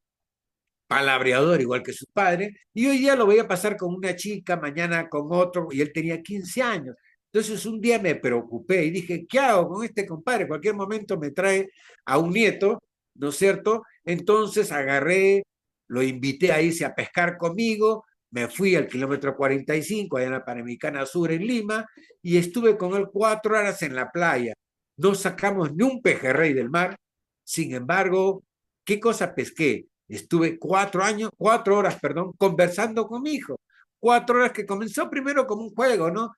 palabreador igual que su padre, y hoy día lo voy a pasar con una chica, mañana con otro, y él tenía 15 años. Entonces un día me preocupé y dije, ¿qué hago con este compadre? En cualquier momento me trae a un nieto, ¿no es cierto? Entonces agarré, lo invité a irse a pescar conmigo, me fui al kilómetro 45, allá en la Panamericana Sur, en Lima, y estuve con él 4 horas en la playa. No sacamos ni un pejerrey del mar, sin embargo, ¿qué cosa pesqué? Estuve 4 horas, perdón, conversando con mi hijo. 4 horas que comenzó primero como un juego, ¿no?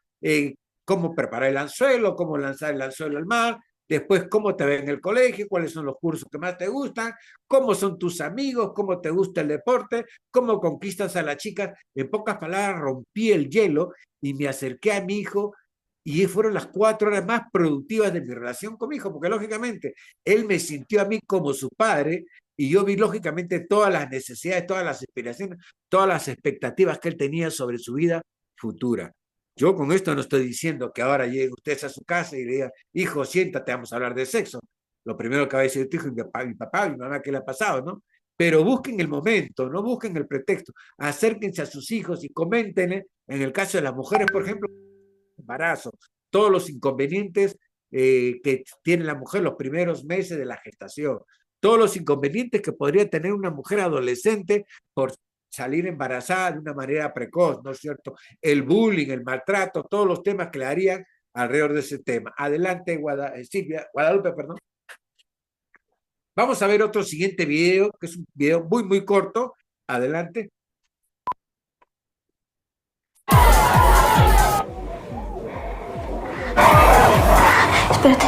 Cómo preparar el anzuelo, cómo lanzar el anzuelo al mar, después cómo te ve en el colegio, cuáles son los cursos que más te gustan, cómo son tus amigos, cómo te gusta el deporte, cómo conquistas a las chicas. En pocas palabras, rompí el hielo y me acerqué a mi hijo y fueron las 4 horas más productivas de mi relación con mi hijo, porque lógicamente él me sintió a mí como su padre y yo vi lógicamente todas las necesidades, todas las aspiraciones, todas las expectativas que él tenía sobre su vida futura. Yo con esto no estoy diciendo que ahora llegue usted a su casa y le diga, hijo, siéntate, vamos a hablar de sexo. Lo primero que va a decir tu hijo, mi papá, mi mamá, ¿qué le ha pasado, no? Pero busquen el momento, no busquen el pretexto. Acérquense a sus hijos y coméntenle, en el caso de las mujeres, por ejemplo, embarazo, todos los inconvenientes que tiene la mujer los primeros meses de la gestación, todos los inconvenientes que podría tener una mujer adolescente por salir embarazada de una manera precoz, ¿no es cierto? El bullying, el maltrato, todos los temas que le harían alrededor de ese tema. Adelante, Silvia, Guadalupe, perdón. Vamos a ver otro siguiente video, que es un video muy, muy corto. Adelante. Espérate.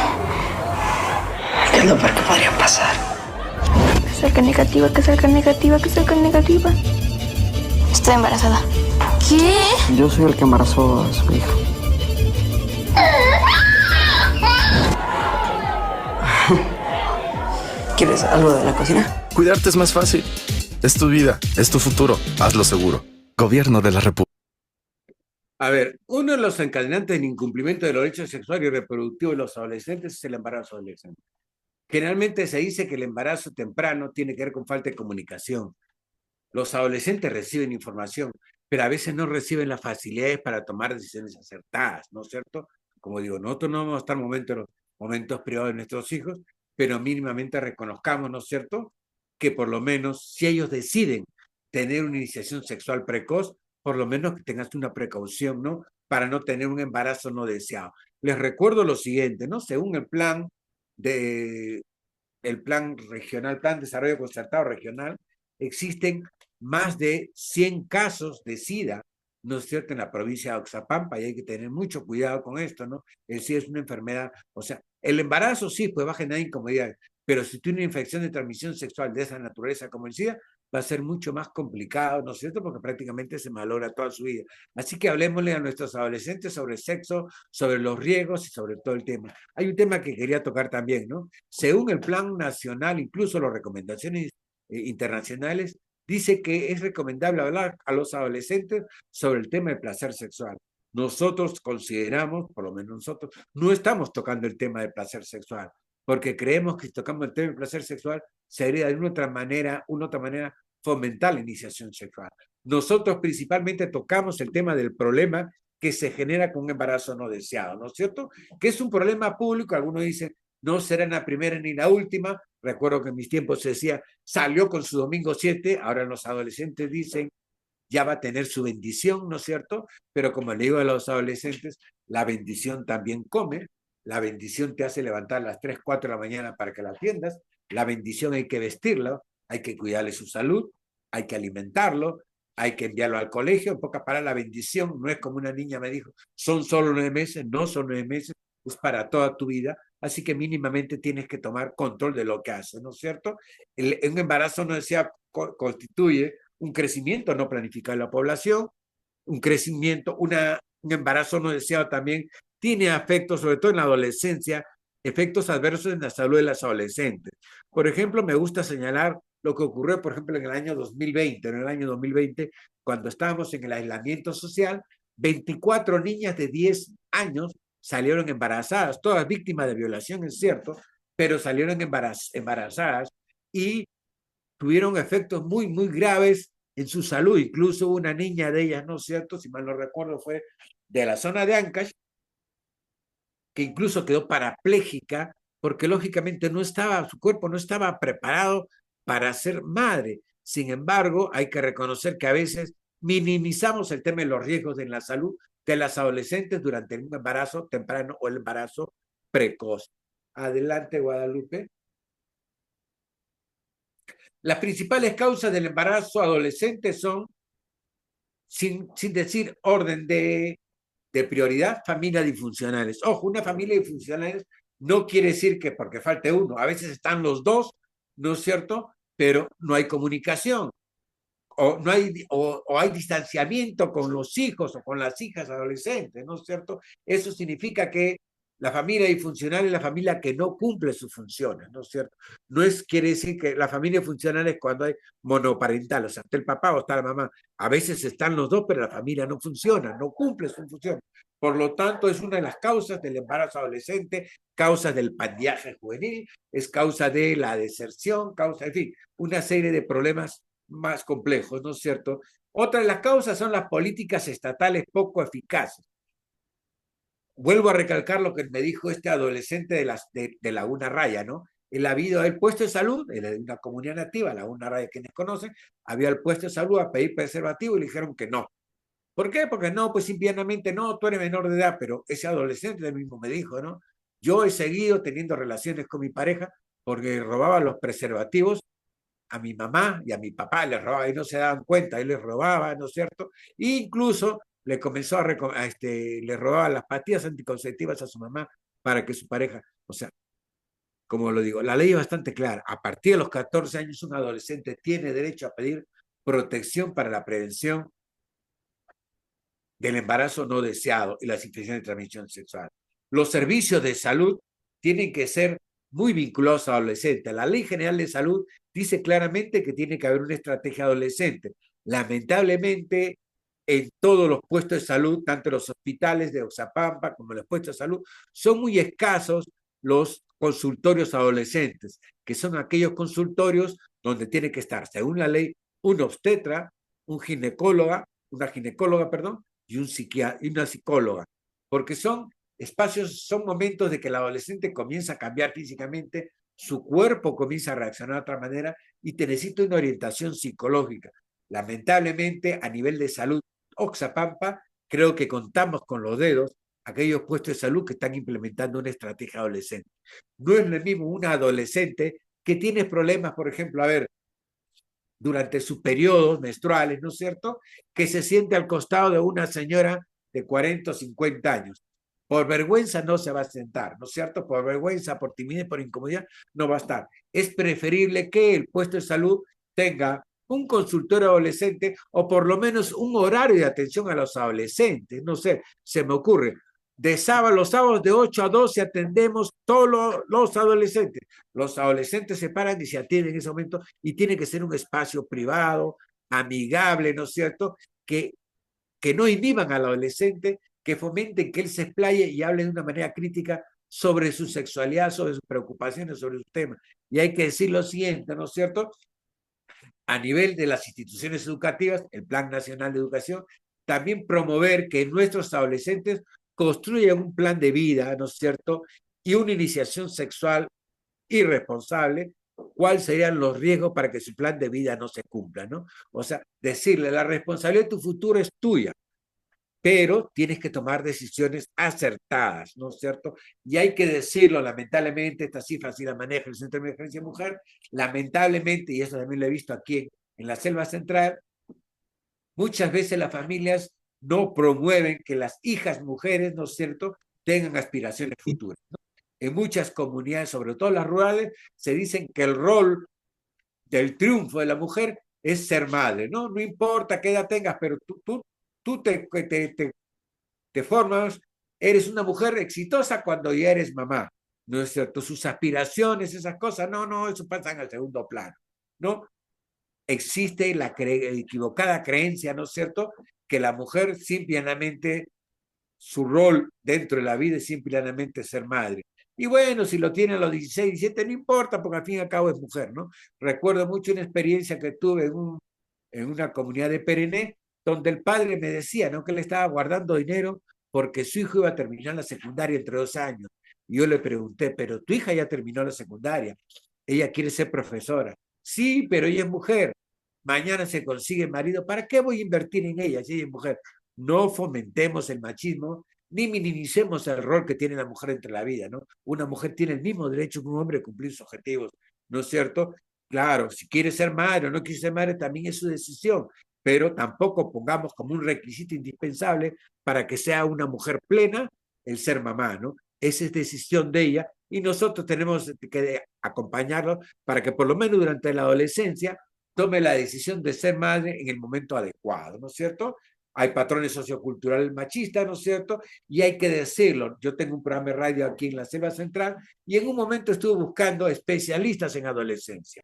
¿Qué es lo peor que podría pasar? Que salga negativa, que salga negativa, que salga negativa. Estoy embarazada. ¿Qué? Yo soy el que embarazó a su hijo. ¿Quieres algo de la cocina? Cuidarte es más fácil. Es tu vida, es tu futuro. Hazlo seguro. Gobierno de la República. A ver, uno de los encadenantes del incumplimiento de los derechos sexuales y reproductivos de los adolescentes es el embarazo adolescente. Generalmente se dice que el embarazo temprano tiene que ver con falta de comunicación. Los adolescentes reciben información, pero a veces no reciben las facilidades para tomar decisiones acertadas, ¿no es cierto? Como digo, nosotros no vamos a estar en momentos privados de nuestros hijos, pero mínimamente reconozcamos, ¿no es cierto?, que por lo menos si ellos deciden tener una iniciación sexual precoz, por lo menos que tengas una precaución, ¿no? Para no tener un embarazo no deseado. Les recuerdo lo siguiente, ¿no? Según el plan regional, plan de desarrollo concertado regional, existen más de 100 casos de SIDA, ¿no es cierto?, en la provincia de Oxapampa, y hay que tener mucho cuidado con esto, ¿no? El SIDA es una enfermedad, o sea, el embarazo sí, pues va a generar incomodidad, pero si tiene una infección de transmisión sexual de esa naturaleza como el SIDA, va a ser mucho más complicado, ¿no es cierto?, porque prácticamente se malogra toda su vida. Así que hablemosle a nuestros adolescentes sobre sexo, sobre los riesgos y sobre todo el tema. Hay un tema que quería tocar también, ¿no? Según el Plan Nacional, incluso las recomendaciones internacionales, dice que es recomendable hablar a los adolescentes sobre el tema del placer sexual. Nosotros consideramos, por lo menos nosotros, no estamos tocando el tema del placer sexual, porque creemos que si tocamos el tema del placer sexual, sería de una otra manera fomentar la iniciación sexual. Nosotros principalmente tocamos el tema del problema que se genera con un embarazo no deseado, ¿no es cierto? Que es un problema público, algunos dicen, no será la primera ni la última. Recuerdo que en mis tiempos se decía, salió con su domingo 7, ahora los adolescentes dicen, ya va a tener su bendición, ¿no es cierto? Pero como le digo a los adolescentes, la bendición también come, la bendición te hace levantar a las 3, 4 de la mañana para que la atiendas, la bendición hay que vestirla, hay que cuidarle su salud, hay que alimentarlo, hay que enviarlo al colegio. En pocas palabras, la bendición no es como una niña me dijo, son solo 9 meses, no son 9 meses, es para toda tu vida, así que mínimamente tienes que tomar control de lo que haces, ¿no es cierto? Un embarazo no deseado constituye un crecimiento no planificado de la población, un crecimiento, un embarazo no deseado también tiene efectos, sobre todo en la adolescencia, efectos adversos en la salud de las adolescentes. Por ejemplo, me gusta señalar lo que ocurrió, por ejemplo, en el año 2020. En el año 2020, cuando estábamos en el aislamiento social, 24 niñas de 10 años salieron embarazadas, todas víctimas de violación, es cierto, pero salieron embarazadas y tuvieron efectos muy, muy graves en su salud. Incluso una niña de ellas, ¿no es cierto?, si mal no recuerdo, fue de la zona de Ancash, que incluso quedó parapléjica porque lógicamente no estaba, su cuerpo no estaba preparado para ser madre. Sin embargo, hay que reconocer que a veces minimizamos el tema de los riesgos en la salud de las adolescentes durante un embarazo temprano o el embarazo precoz. Adelante, Guadalupe. Las principales causas del embarazo adolescente son, sin decir orden de prioridad, familias disfuncionales. Ojo, una familia disfuncional no quiere decir que porque falte uno, a veces están los dos, ¿no es cierto?, pero no hay comunicación, o hay distanciamiento con los hijos o con las hijas adolescentes, ¿no es cierto? Eso significa que la familia disfuncional es la familia que no cumple sus funciones, ¿no es cierto? Quiere decir que la familia funcional es cuando hay monoparental, o sea, está el papá o está la mamá. A veces están los dos, pero la familia no funciona, no cumple su función. Por lo tanto, es una de las causas del embarazo adolescente, causa del pandiaje juvenil, es causa de la deserción, en fin, una serie de problemas más complejos, ¿no es cierto? Otra de las causas son las políticas estatales poco eficaces. Vuelvo a recalcar lo que me dijo este adolescente de Laguna Raya, ¿no? Él había el puesto de salud, él es de una comunidad nativa, Laguna Raya, quienes conocen, había el puesto de salud a pedir preservativo y le dijeron que no. ¿Por qué? Porque no, pues simplemente no, tú eres menor de edad, pero ese adolescente mismo me dijo, ¿no? Yo he seguido teniendo relaciones con mi pareja porque robaba los preservativos a mi mamá y a mi papá, les robaba y no se daban cuenta, él les robaba, ¿no es cierto? E incluso le comenzó le robaba las pastillas anticonceptivas a su mamá para que su pareja, o sea, como lo digo, la ley es bastante clara. A partir de los 14 años, un adolescente tiene derecho a pedir protección para la prevención del embarazo no deseado y las infecciones de transmisión sexual. Los servicios de salud tienen que ser muy vinculados a adolescentes. La Ley General de Salud dice claramente que tiene que haber una estrategia adolescente. Lamentablemente, en todos los puestos de salud, tanto los hospitales de Oxapampa como los puestos de salud, son muy escasos los consultorios adolescentes, que son aquellos consultorios donde tiene que estar, según la ley, un obstetra, una ginecóloga, perdón, y una psicóloga, porque son espacios, son momentos de que el adolescente comienza a cambiar físicamente, su cuerpo comienza a reaccionar de otra manera y te necesita una orientación psicológica. Lamentablemente, a nivel de salud, Oxapampa, creo que contamos con los dedos aquellos puestos de salud que están implementando una estrategia adolescente. No es lo mismo una adolescente que tiene problemas, por ejemplo, a ver, durante sus periodos menstruales, ¿no es cierto?, que se siente al costado de una señora de 40 o 50 años. Por vergüenza no se va a sentar, ¿no es cierto? Por vergüenza, por timidez, por incomodidad, no va a estar. Es preferible que el puesto de salud tenga un consultorio adolescente o por lo menos un horario de atención a los adolescentes. No sé, se me ocurre. De sábado, los sábados de 8 a 12 atendemos todos los adolescentes. Los adolescentes se paran y se atienden en ese momento y tiene que ser un espacio privado, amigable, ¿no es cierto? Que no inhiban al adolescente, que fomenten que él se explaye y hable de una manera crítica sobre su sexualidad, sobre sus preocupaciones, sobre sus temas. Y hay que decir lo siguiente, ¿no es cierto? A nivel de las instituciones educativas, el Plan Nacional de Educación, también promover que nuestros adolescentes construyan un plan de vida, ¿no es cierto? Y una iniciación sexual irresponsable, cuáles serían los riesgos para que su plan de vida no se cumpla, ¿no? O sea, decirle, la responsabilidad de tu futuro es tuya, pero tienes que tomar decisiones acertadas, ¿no es cierto? Y hay que decirlo, lamentablemente, esta cifra sí la maneja el Centro de Emergencia Mujer, lamentablemente, y eso también lo he visto aquí en la Selva Central, muchas veces las familias no promueven que las hijas mujeres, ¿no es cierto?, tengan aspiraciones futuras, ¿no? En muchas comunidades, sobre todo las rurales, se dicen que el rol del triunfo de la mujer es ser madre, ¿no? No importa qué edad tengas, pero tú te formas, eres una mujer exitosa cuando ya eres mamá, ¿no es cierto? Sus aspiraciones, esas cosas, no, eso pasan al segundo plano, ¿no? Existe la equivocada creencia, ¿no es cierto?, que la mujer simplemente, su rol dentro de la vida es simplemente ser madre. Y bueno, si lo tiene a los 16, 17, no importa, porque al fin y al cabo es mujer, ¿no? Recuerdo mucho una experiencia que tuve en una comunidad de Perené, donde el padre me decía, ¿no?, que le estaba guardando dinero porque su hijo iba a terminar la secundaria entre 2 años. Y yo le pregunté, pero tu hija ya terminó la secundaria, ella quiere ser profesora. Sí, pero ella es mujer. Mañana se consigue marido. ¿Para qué voy a invertir en ella si ella es mujer? No fomentemos el machismo ni minimicemos el rol que tiene la mujer entre la vida, ¿no? Una mujer tiene el mismo derecho que un hombre a cumplir sus objetivos, ¿no es cierto? Claro, si quiere ser madre o no quiere ser madre también es su decisión, pero tampoco pongamos como un requisito indispensable para que sea una mujer plena el ser mamá, ¿no? Esa es decisión de ella y nosotros tenemos que acompañarlo para que por lo menos durante la adolescencia tome la decisión de ser madre en el momento adecuado, ¿no es cierto? Hay patrones socioculturales machistas, ¿no es cierto? Y hay que decirlo. Yo tengo un programa de radio aquí en la Selva Central y en un momento estuve buscando especialistas en adolescencia.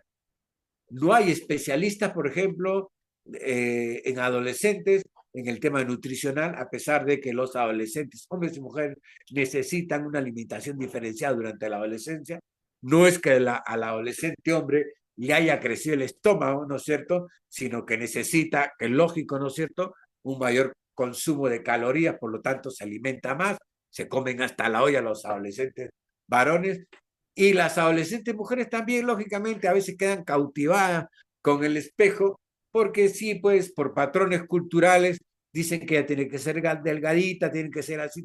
No hay especialistas, por ejemplo, en adolescentes en el tema nutricional, a pesar de que los adolescentes, hombres y mujeres, necesitan una alimentación diferenciada durante la adolescencia. No es que al adolescente hombre le haya crecido el estómago, ¿no es cierto?, sino que necesita, que es lógico, ¿no es cierto?, un mayor consumo de calorías, por lo tanto se alimenta más, se comen hasta la olla los adolescentes varones, y las adolescentes mujeres también, lógicamente, a veces quedan cautivadas con el espejo, porque sí, pues, por patrones culturales, dicen que ella tiene que ser delgadita, tiene que ser así,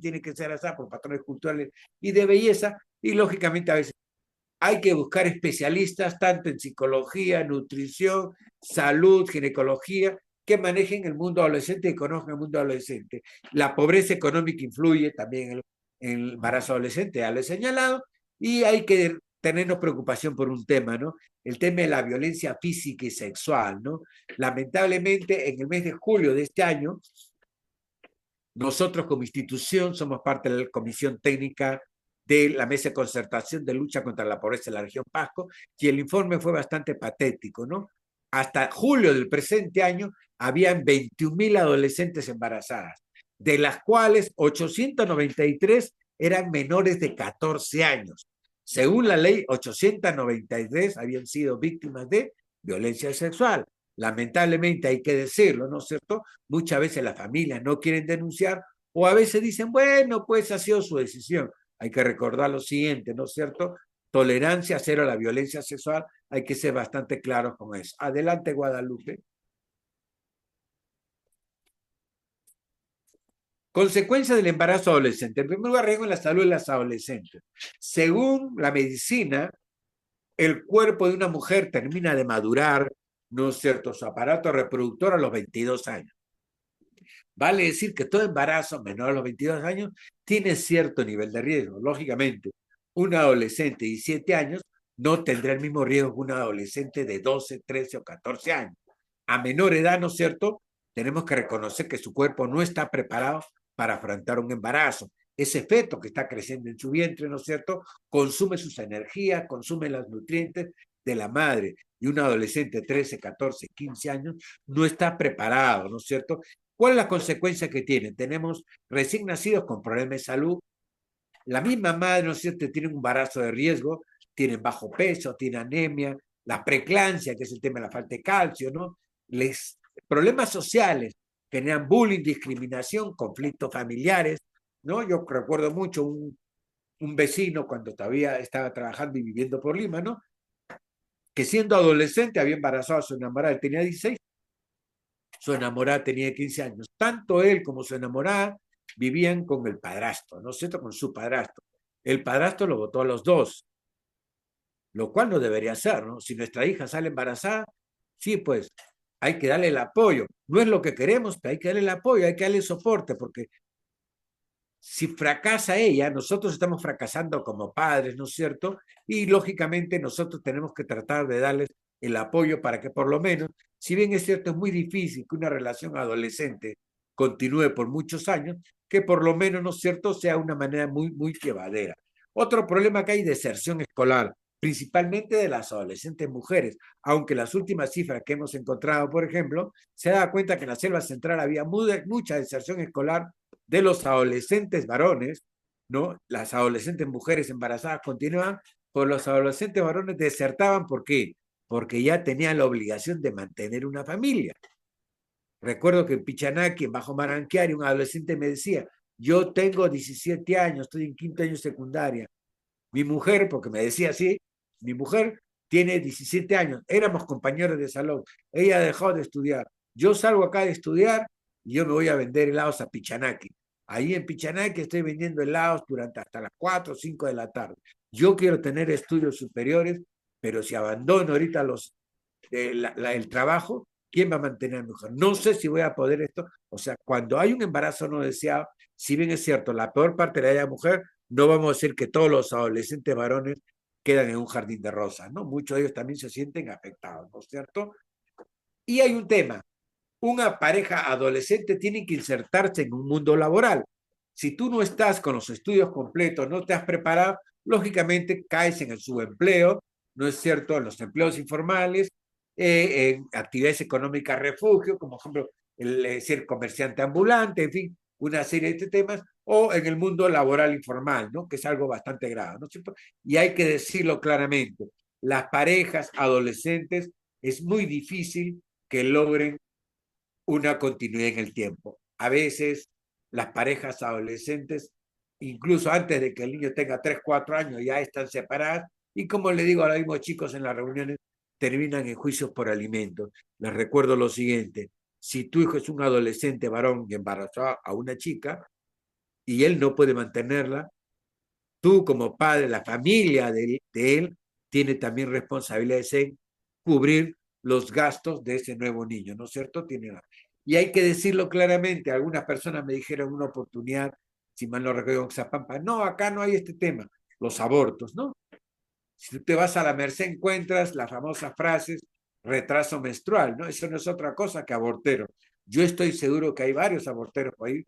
por patrones culturales y de belleza, y lógicamente a veces hay que buscar especialistas, tanto en psicología, nutrición, salud, ginecología, que manejen el mundo adolescente y conozcan el mundo adolescente. La pobreza económica influye también en el embarazo adolescente, ya lo he señalado, y hay que tenernos preocupación por un tema, ¿no? El tema de la violencia física y sexual, ¿no? Lamentablemente, en el mes de julio de este año, nosotros como institución somos parte de la Comisión Técnica de la Mesa de Concertación de Lucha contra la Pobreza en la región Pasco, y el informe fue bastante patético, ¿no? Hasta julio del presente año habían 21.000 adolescentes embarazadas, de las cuales 893 eran menores de 14 años. Según la ley, 893 habían sido víctimas de violencia sexual. Lamentablemente hay que decirlo, ¿no es cierto? Muchas veces las familias no quieren denunciar o a veces dicen, bueno, pues ha sido su decisión. Hay que recordar lo siguiente, ¿no es cierto? Tolerancia cero a la violencia sexual, hay que ser bastante claros con eso. Adelante, Guadalupe. Consecuencia del embarazo adolescente. En primer lugar, riesgo en la salud de las adolescentes. Según la medicina, el cuerpo de una mujer termina de madurar ¿no es cierto?, su aparato reproductor a los 22 años. Vale decir que todo embarazo menor a los 22 años tiene cierto nivel de riesgo. Lógicamente, un adolescente de 17 años no tendrá el mismo riesgo que un adolescente de 12, 13 o 14 años. A menor edad, ¿no es cierto?, tenemos que reconocer que su cuerpo no está preparado para afrontar un embarazo. Ese feto que está creciendo en su vientre, ¿no es cierto?, consume sus energías, consume los nutrientes de la madre. Y un adolescente de 13, 14, 15 años no está preparado, ¿no es cierto? ¿Cuál es la consecuencia que tienen? Tenemos recién nacidos con problemas de salud. La misma madre, ¿no es cierto?, tiene un embarazo de riesgo, tienen bajo peso, tiene anemia, la preeclampsia, que es el tema de la falta de calcio, ¿no? Problemas sociales generan bullying, discriminación, conflictos familiares, ¿no? Yo recuerdo mucho un vecino cuando todavía estaba trabajando y viviendo por Lima, ¿no?, que siendo adolescente había embarazado a su enamorada, él tenía 16, su enamorada tenía 15 años. Tanto él como su enamorada vivían con el padrastro, ¿no es cierto?, con su padrastro. El padrastro lo votó a los dos, lo cual no debería ser, ¿no? Si nuestra hija sale embarazada, sí, pues hay que darle el apoyo. No es lo que queremos, pero hay que darle el apoyo, hay que darle soporte, porque si fracasa ella, nosotros estamos fracasando como padres, ¿no es cierto? Y lógicamente nosotros tenemos que tratar de darles el apoyo para que por lo menos, si bien es cierto, es muy difícil que una relación adolescente continúe por muchos años, que por lo menos, ¿no es cierto?, sea una manera muy, muy llevadera. Otro problema que hay, deserción escolar, principalmente de las adolescentes mujeres, aunque las últimas cifras que hemos encontrado, por ejemplo, se da cuenta que en la selva central había mucha deserción escolar de los adolescentes varones, ¿no? Las adolescentes mujeres embarazadas continuaban, pero los adolescentes varones desertaban. ¿Por qué? Porque ya tenían la obligación de mantener una familia. Recuerdo que en Pichanaki, en Bajo Maranquiari, un adolescente me decía, yo tengo 17 años, estoy en quinto año de secundaria. Mi mujer, porque me decía así, mi mujer tiene 17 años, éramos compañeros de salón, ella dejó de estudiar. Yo salgo acá de estudiar y yo me voy a vender helados a Pichanaki. Ahí en Pichanaki estoy vendiendo helados durante hasta las 4 o 5 de la tarde. Yo quiero tener estudios superiores, pero si abandono ahorita el trabajo, ¿quién va a mantener a mi mujer? No sé si voy a poder esto. O sea, cuando hay un embarazo no deseado, si bien es cierto, la peor parte de la mujer, no vamos a decir que todos los adolescentes varones quedan en un jardín de rosas, ¿no? Muchos de ellos también se sienten afectados, ¿no es cierto? Y hay un tema, una pareja adolescente tiene que insertarse en un mundo laboral. Si tú no estás con los estudios completos, no te has preparado, lógicamente caes en el subempleo, ¿no es cierto?, en los empleos informales, en actividades económicas refugio, como por ejemplo ser comerciante ambulante, en fin, una serie de temas, o en el mundo laboral informal, ¿no?, que es algo bastante grave, ¿no es cierto? Y hay que decirlo claramente, las parejas adolescentes es muy difícil que logren una continuidad en el tiempo. A veces las parejas adolescentes, incluso antes de que el niño tenga 3, 4 años, ya están separadas y, como le digo a los mismos chicos en las reuniones, terminan en juicios por alimentos. Les recuerdo lo siguiente, si tu hijo es un adolescente varón y embarazó a una chica y él no puede mantenerla, tú como padre, la familia de él tiene también responsabilidades en cubrir los gastos de ese nuevo niño, ¿no es cierto? Y hay que decirlo claramente, algunas personas me dijeron una oportunidad, si mal no recuerdo, en Zapampa, no, acá no hay este tema, los abortos, ¿no? Si tú te vas a la Merced encuentras las famosas frases, retraso menstrual, ¿no? Eso no es otra cosa que abortero. Yo estoy seguro que hay varios aborteros por ahí.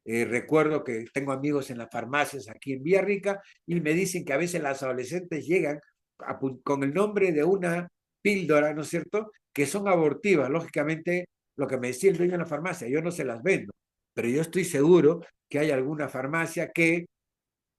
Recuerdo que tengo amigos en las farmacias aquí en Villarrica y me dicen que a veces las adolescentes llegan con el nombre de una píldora, ¿no es cierto?, que son abortivas. Lógicamente, lo que me decía el dueño de la farmacia, yo no se las vendo, pero yo estoy seguro que hay alguna farmacia que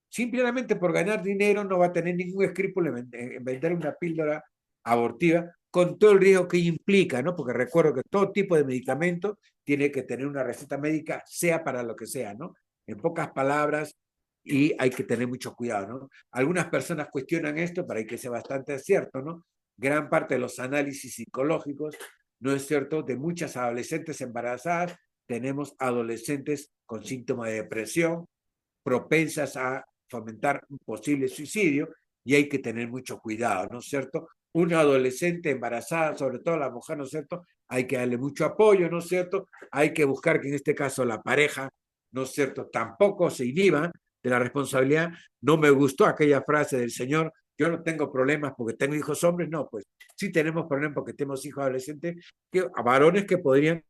simplemente por ganar dinero no va a tener ningún escrúpulo en vender una píldora abortiva con todo el riesgo que implica, ¿no? Porque recuerdo que todo tipo de medicamento tiene que tener una receta médica, sea para lo que sea, ¿no? En pocas palabras, y hay que tener mucho cuidado, ¿no? Algunas personas cuestionan esto, pero hay que ser bastante cierto, ¿no? Gran parte de los análisis psicológicos, ¿no es cierto?, de muchas adolescentes embarazadas, tenemos adolescentes con síntomas de depresión, propensas a fomentar un posible suicidio, y hay que tener mucho cuidado, ¿no es cierto? una adolescente embarazada, sobre todo la mujer, ¿no es cierto? Hay que darle mucho apoyo, ¿no es cierto? Hay que buscar que en este caso la pareja, ¿no es cierto?, tampoco se inhiba de la responsabilidad. No me gustó aquella frase del señor, yo no tengo problemas porque tengo hijos hombres, no, pues sí tenemos problemas porque tenemos hijos adolescentes, que, a varones que podrían